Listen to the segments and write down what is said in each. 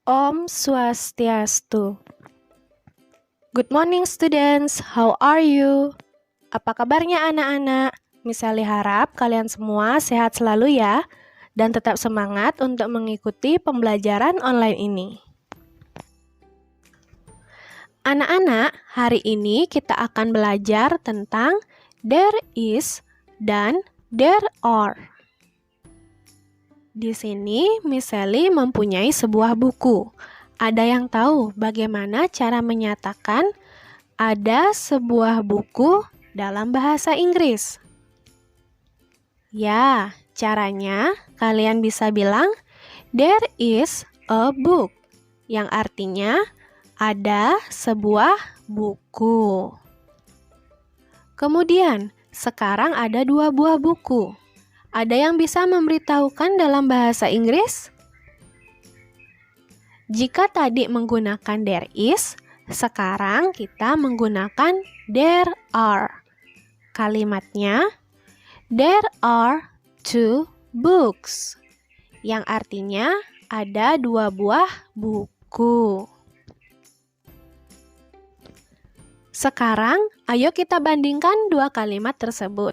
Om Swastiastu. Good morning students, how are you? Apa kabarnya anak-anak? Misali harap kalian semua sehat selalu ya, dan tetap semangat untuk mengikuti pembelajaran online ini. Anak-anak, hari ini kita akan belajar tentang there is dan there are. Di sini, Miss Sally mempunyai sebuah buku. Ada yang tahu bagaimana cara menyatakan ada sebuah buku dalam bahasa Inggris? Ya, caranya kalian bisa bilang there is a book, yang artinya ada sebuah buku. Kemudian, sekarang ada dua buah buku. Ada yang bisa memberitahukan dalam bahasa Inggris? Jika tadi menggunakan there is, sekarang kita menggunakan there are. Kalimatnya, there are two books, yang artinya ada dua buah buku. Sekarang, ayo kita bandingkan dua kalimat tersebut.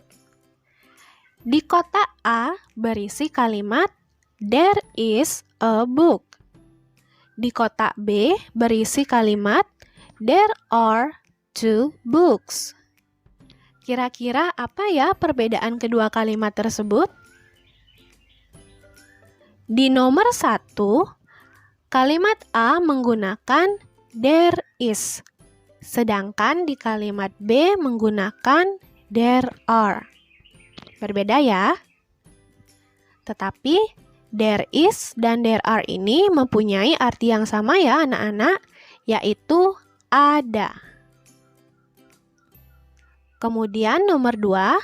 Di kotak A berisi kalimat there is a book. Di kotak B berisi kalimat there are two books. Kira-kira apa ya perbedaan kedua kalimat tersebut? Di nomor 1, kalimat A menggunakan there is. Sedangkan di kalimat B menggunakan there are. Berbeda ya. Tetapi there is dan there are ini mempunyai arti yang sama ya anak-anak, yaitu ada. Kemudian nomor 2,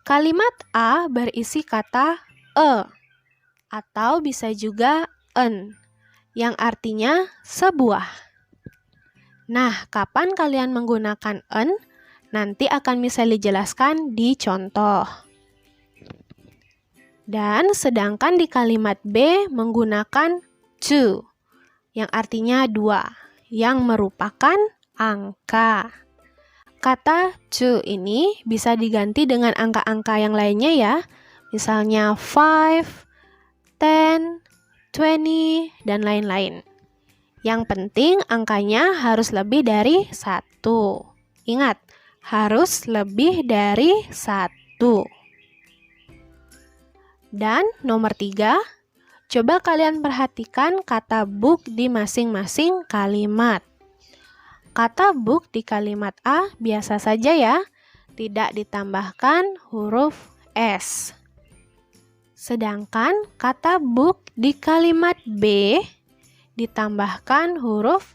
kalimat A berisi kata a atau bisa juga an, yang artinya sebuah. Nah, kapan kalian menggunakan an? Nanti akan bisa dijelaskan di contoh. Dan sedangkan di kalimat B menggunakan two, yang artinya dua, yang merupakan angka. Kata two ini bisa diganti dengan angka-angka yang lainnya ya, misalnya 5, 10, 20, dan lain-lain. Yang penting angkanya harus lebih dari 1. Ingat, harus lebih dari 1. Dan nomor 3, coba kalian perhatikan kata book di masing-masing kalimat. Kata book di kalimat A biasa saja ya, tidak ditambahkan huruf S. Sedangkan kata book di kalimat B ditambahkan huruf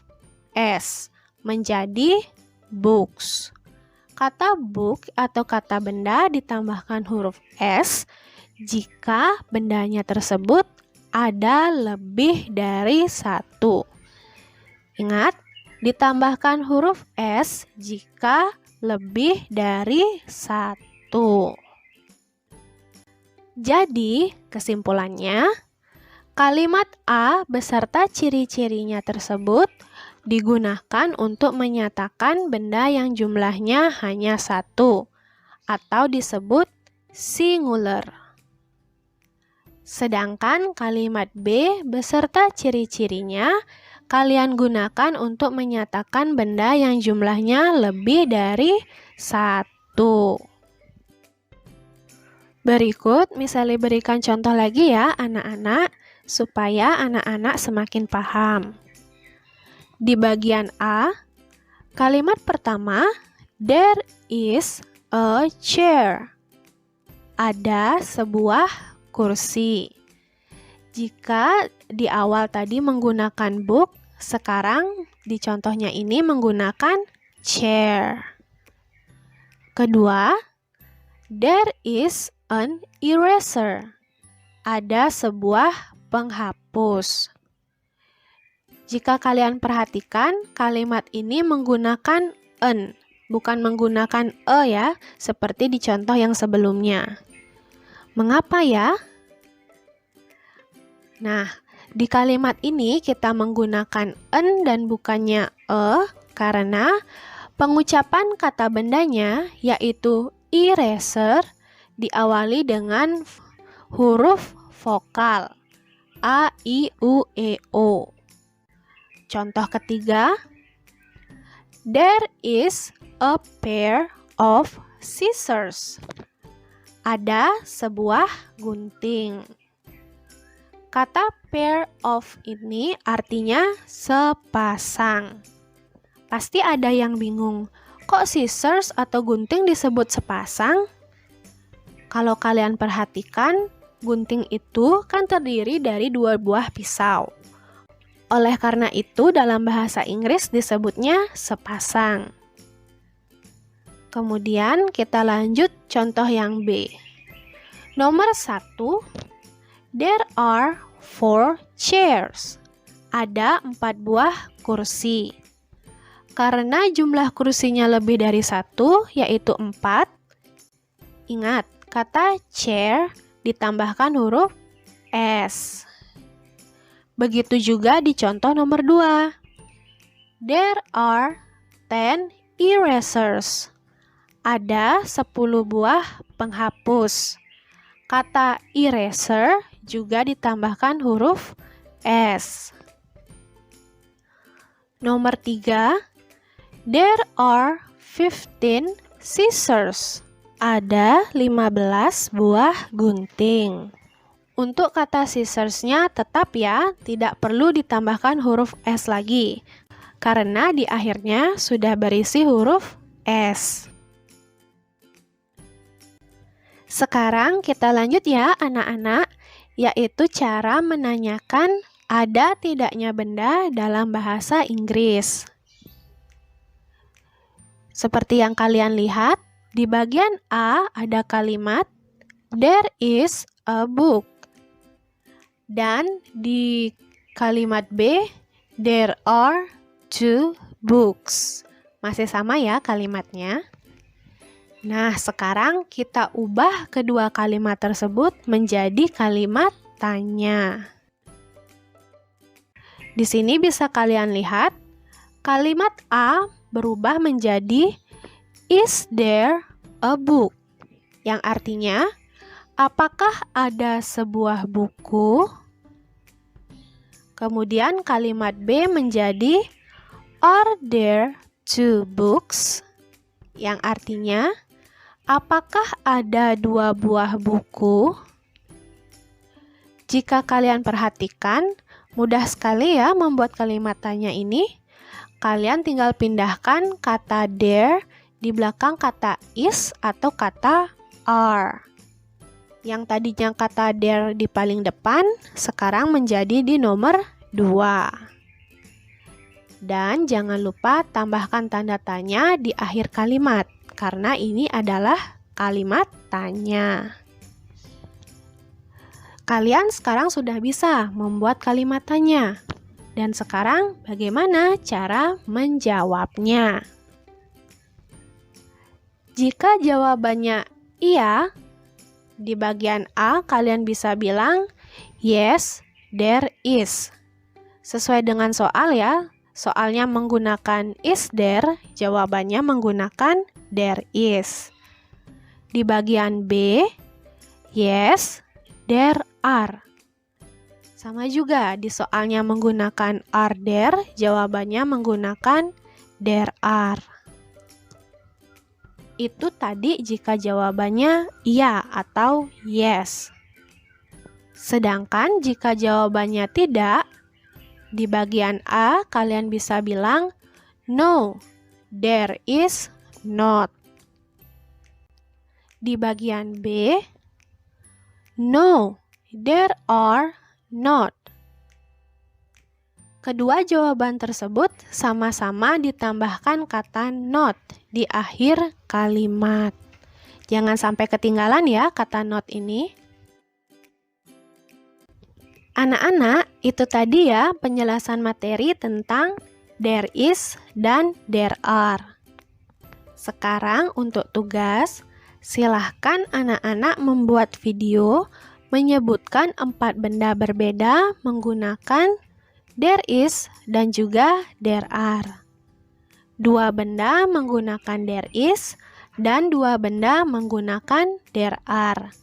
S, menjadi books. Kata book atau kata benda ditambahkan huruf S jika bendanya tersebut ada lebih dari 1. Ingat, ditambahkan huruf S jika lebih dari 1. Jadi, kesimpulannya, kalimat A beserta ciri-cirinya tersebut digunakan untuk menyatakan benda yang jumlahnya hanya 1 atau disebut singular. Sedangkan kalimat B beserta ciri-cirinya kalian gunakan untuk menyatakan benda yang jumlahnya lebih dari 1. Berikut misalnya berikan contoh lagi ya anak-anak, supaya anak-anak semakin paham. Di bagian A, kalimat pertama, there is a chair. Ada sebuah kursi. Jika di awal tadi menggunakan book, sekarang di contohnya ini menggunakan chair. Kedua, there is an eraser. Ada sebuah penghapus. Jika kalian perhatikan, kalimat ini menggunakan an, bukan menggunakan e ya, seperti di contoh yang sebelumnya. Mengapa ya? Nah, Di kalimat ini kita menggunakan en dan bukannya karena pengucapan kata bendanya yaitu eraser diawali dengan huruf vokal A, I, U, E, O. Contoh ketiga, there is a pair of scissors. Ada sebuah gunting. Kata pair of ini artinya sepasang. Pasti ada yang bingung, kok scissors atau gunting disebut sepasang? Kalau kalian perhatikan, gunting itu kan terdiri dari dua buah pisau. Oleh karena itu, dalam bahasa Inggris disebutnya sepasang. Kemudian kita lanjut contoh yang B. Nomor 1, there are 4 chairs. Ada 4 buah kursi. Karena jumlah kursinya lebih dari 1, yaitu 4, ingat, kata chair ditambahkan huruf S. Begitu juga di contoh nomor 2. There are 10 erasers. Ada 10 buah penghapus. Kata eraser juga ditambahkan huruf S. Nomor 3, there are 15 scissors. Ada 15 buah gunting. Untuk kata scissors-nya tetap ya, tidak perlu ditambahkan huruf S lagi. Karena di akhirnya sudah berisi huruf S. Sekarang kita lanjut ya anak-anak, yaitu cara menanyakan ada tidaknya benda dalam bahasa Inggris. Seperti yang kalian lihat, di bagian A ada kalimat there is a book. Dan di kalimat B, there are 2 books. Masih sama ya kalimatnya. Nah, sekarang kita ubah kedua kalimat tersebut menjadi kalimat tanya. Di sini bisa kalian lihat, kalimat A berubah menjadi is there a book? Yang artinya, apakah ada sebuah buku? Kemudian kalimat B menjadi are there 2 books? Yang artinya, apakah ada 2 buah buku? Jika kalian perhatikan, mudah sekali ya membuat kalimat tanya ini. Kalian tinggal pindahkan kata there di belakang kata is atau kata are. Yang tadinya kata there di paling depan, sekarang menjadi di nomor 2. Dan jangan lupa tambahkan tanda tanya di akhir kalimat, karena ini adalah kalimat tanya. Kalian sekarang sudah bisa membuat kalimat tanya. Dan sekarang bagaimana cara menjawabnya? Jika jawabannya iya, di bagian A kalian bisa bilang yes, there is. Sesuai dengan soal ya, soalnya menggunakan is there, jawabannya menggunakan there is. Di bagian B, yes, there are. Sama juga di soalnya menggunakan are there, jawabannya menggunakan there are. Itu tadi jika jawabannya iya atau yes. Sedangkan jika jawabannya tidak, di bagian A kalian bisa bilang no, there is not. Di bagian B, no, there are not. Kedua jawaban tersebut sama-sama ditambahkan kata not di akhir kalimat. Jangan sampai ketinggalan ya kata not ini. Anak-anak, itu tadi ya penjelasan materi tentang there is dan there are. Sekarang untuk tugas, silahkan anak-anak membuat video menyebutkan 4 benda berbeda menggunakan there is dan juga there are. 2 benda menggunakan there is dan 2 benda menggunakan there are.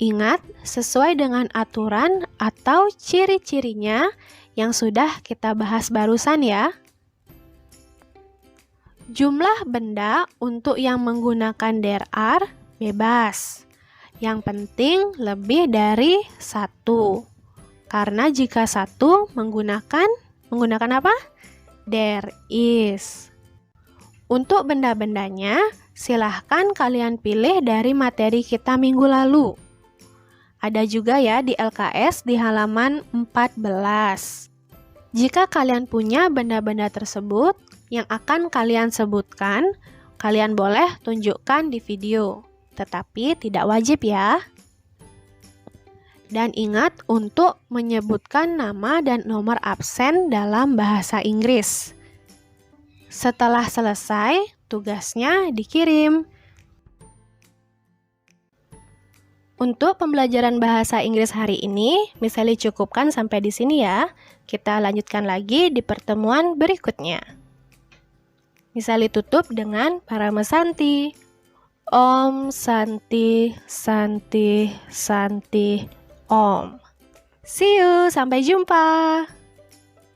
Ingat, sesuai dengan aturan atau ciri-cirinya yang sudah kita bahas barusan ya. Jumlah benda untuk yang menggunakan there are bebas. Yang penting lebih dari 1. Karena jika 1 menggunakan apa? There is. Untuk benda-bendanya, silahkan kalian pilih dari materi kita minggu lalu. Ada juga ya di LKS di halaman 14. Jika kalian punya benda-benda tersebut yang akan kalian sebutkan, kalian boleh tunjukkan di video, tetapi tidak wajib ya. Dan ingat untuk menyebutkan nama dan nomor absen dalam bahasa Inggris. Setelah selesai, tugasnya dikirim. Untuk pembelajaran bahasa Inggris hari ini, misalnya cukupkan sampai di sini ya. Kita lanjutkan lagi di pertemuan berikutnya. Misalnya tutup dengan Parama Santi. Om Santi, Santi, Santi, Om. See you, sampai jumpa.